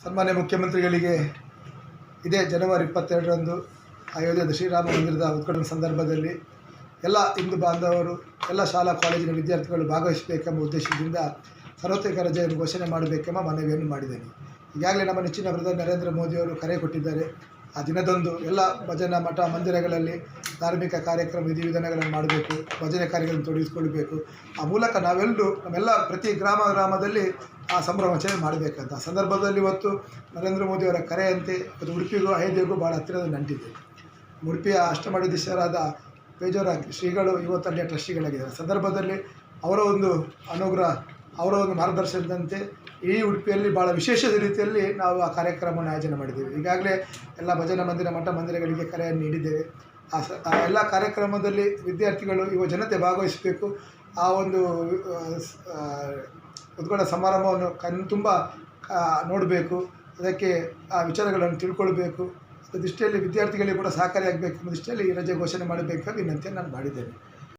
ಸನ್ಮಾನ್ಯ ಮುಖ್ಯಮಂತ್ರಿಗಳಿಗೆ ಇದೇ ಜನವರಿ 22ರಂದು ಅಯೋಧ್ಯೆಯ ಶ್ರೀರಾಮ ಮಂದಿರದ ಉದ್ಘಾಟನೆ ಸಂದರ್ಭದಲ್ಲಿ ಎಲ್ಲ ಹಿಂದೂ ಬಾಂಧವರು ಎಲ್ಲ ಶಾಲಾ ಕಾಲೇಜಿನ ವಿದ್ಯಾರ್ಥಿಗಳು ಭಾಗವಹಿಸಬೇಕೆಂಬ ಉದ್ದೇಶದಿಂದ ಸಾರ್ವತ್ರಿಕ ರಜೆಯನ್ನು ಘೋಷಣೆ ಮಾಡಬೇಕೆಂಬ ಮನವಿಯನ್ನು ಮಾಡಿದ್ದೇನೆ. ಈಗಾಗಲೇ ನಮ್ಮ ನೆಚ್ಚಿನ ಪ್ರಧಾನಿ ನರೇಂದ್ರ ಮೋದಿಯವರು ಕರೆ ಕೊಟ್ಟಿದ್ದಾರೆ. ಆ ದಿನದಂದು ಎಲ್ಲ ಭಜನಾ ಮಠ ಮಂದಿರಗಳಲ್ಲಿ ಧಾರ್ಮಿಕ ಕಾರ್ಯಕ್ರಮ ವಿಧಿವಿಧಾನಗಳನ್ನು ಮಾಡಬೇಕು, ಭಜನೆ ಕಾರ್ಯಗಳನ್ನು ತೊಡಗಿಸಿಕೊಳ್ಳಬೇಕು. ಆ ಮೂಲಕ ನಾವೆಲ್ಲರೂ ನಮ್ಮೆಲ್ಲ ಪ್ರತಿ ಗ್ರಾಮದಲ್ಲಿ ಆ ಸಂಭ್ರಮಾಚರಣೆ ಮಾಡಬೇಕಂತ ಸಂದರ್ಭದಲ್ಲಿ ಇವತ್ತು ನರೇಂದ್ರ ಮೋದಿಯವರ ಕರೆಯಂತೆ ಇವತ್ತು ಉಡುಪಿಗೂ ಅಯೋಧ್ಯೆಗೂ ಭಾಳ ಹತ್ತಿರದ ನಂಟಿದೆ. ಉಡುಪಿಯ ಅಷ್ಟಮಠಾಧೀಶರಾದ ಪೇಜಾವರ ಶ್ರೀಗಳು ಇವತ್ತು ಅಲ್ಲಿಯ ಟ್ರಸ್ಟಿಗಳಾಗಿದ್ದಾರೆ. ಸಂದರ್ಭದಲ್ಲಿ ಅವರ ಒಂದು ಅನುಗ್ರಹ, ಅವರ ಒಂದು ಮಾರ್ಗದರ್ಶನದಂತೆ ಈ ಉಡುಪಿಯಲ್ಲಿ ಭಾಳ ವಿಶೇಷದ ರೀತಿಯಲ್ಲಿ ನಾವು ಆ ಕಾರ್ಯಕ್ರಮವನ್ನು ಆಯೋಜನೆ ಮಾಡಿದ್ದೇವೆ. ಈಗಾಗಲೇ ಎಲ್ಲ ಭಜನಾ ಮಂದಿರ ಮಠ ಮಂದಿರಗಳಿಗೆ ಕರೆಯನ್ನು ನೀಡಿದ್ದೇವೆ. ಆ ಎಲ್ಲ ಕಾರ್ಯಕ್ರಮದಲ್ಲಿ ವಿದ್ಯಾರ್ಥಿಗಳು ಯುವ ಜನತೆ ಭಾಗವಹಿಸಬೇಕು. ಆ ಒಂದು ಉದ್ಘಾಟನಾ ಸಮಾರಂಭವನ್ನು ತುಂಬ ನೋಡಬೇಕು, ಅದಕ್ಕೆ ಆ ವಿಚಾರಗಳನ್ನು ತಿಳ್ಕೊಳ್ಬೇಕು. ದೃಷ್ಟಿಯಲ್ಲಿ ವಿದ್ಯಾರ್ಥಿಗಳಿಗೆ ಕೂಡ ಸಹಕಾರಿಯಾಗಬೇಕು ಎಂಬ ದೃಷ್ಟಿಯಲ್ಲಿ ಈ ರಜೆ ಘೋಷಣೆ ಮಾಡಬೇಕಾಗಿ ವಿನಂತಿಯನ್ನು ನಾನು ಮಾಡಿದ್ದೇನೆ.